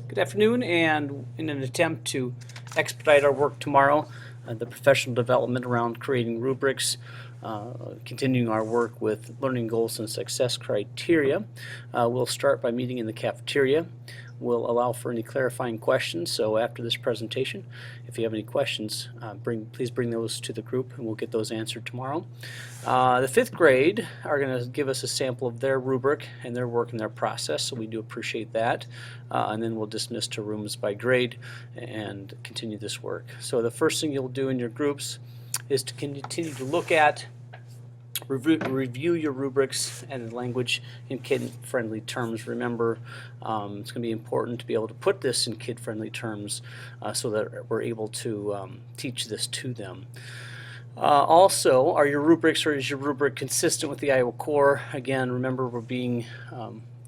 Good afternoon, and in an attempt to expedite our work tomorrow, the professional development around creating rubrics, continuing our work with learning goals and success criteria, we'll start by meeting in the cafeteria. We'll allow for any clarifying questions, so after this presentation, if you have any questions, please bring those to the group and we'll get those answered tomorrow. The fifth grade are going to give us a sample of their rubric and their work and their process, so we do appreciate that. And then we'll dismiss to rooms by grade and continue this work. So the first thing you'll do in your groups is to continue to look at, review your rubrics and language in kid-friendly terms. Remember, it's going to be important to be able to put this in kid-friendly terms so that we're able to teach this to them. Also, are your rubrics, or is your rubric consistent with the Iowa Core? Again, remember, we're being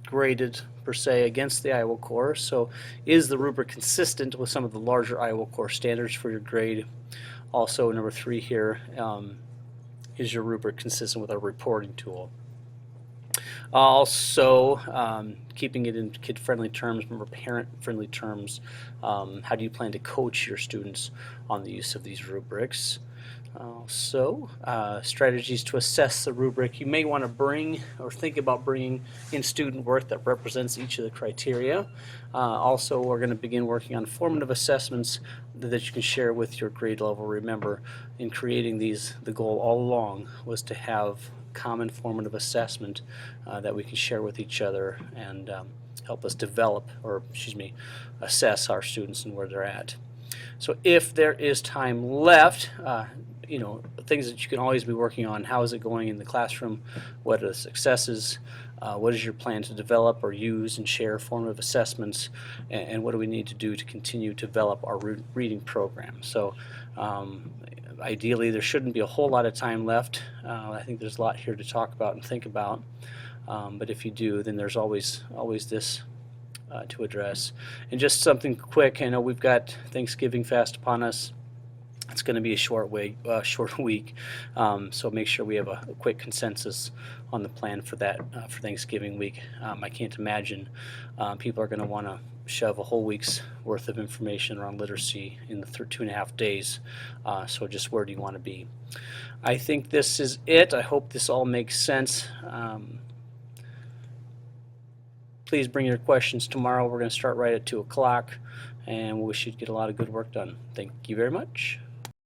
graded per se against the Iowa Core, so is the rubric consistent with some of the larger Iowa Core standards for your grade? Also, number 3 here, is your rubric consistent with our reporting tool? Also, keeping it in kid-friendly terms, remember parent-friendly terms. How do you plan to coach your students on the use of these rubrics? Also, strategies to assess the rubric. You may want to bring or think about bringing in student work that represents each of the criteria. Also, we're going to begin working on formative assessments that you can share with your grade level. Remember, in creating these, the goal all along was to have common formative assessment that we can share with each other and help us develop, or assess our students and where they're at. So if there is time left, things that you can always be working on: how is it going in the classroom? What are the successes? What is your plan to develop or use and share formative assessments? And what do we need to do to continue to develop our reading program? So ideally, there shouldn't be a whole lot of time left. I think there's a lot here to talk about and think about. But if you do, then there's always this to address. And just something quick, I know we've got Thanksgiving fast upon us. It's going to be a short week, so make sure we have a quick consensus on the plan for that for Thanksgiving week. I can't imagine people are going to want to shove a whole week's worth of information around literacy in the 2.5 days, so just where do you want to be? I think this is it. I hope this all makes sense. Please bring your questions tomorrow. We're going to start right at 2 o'clock, and we should get a lot of good work done. Thank you very much.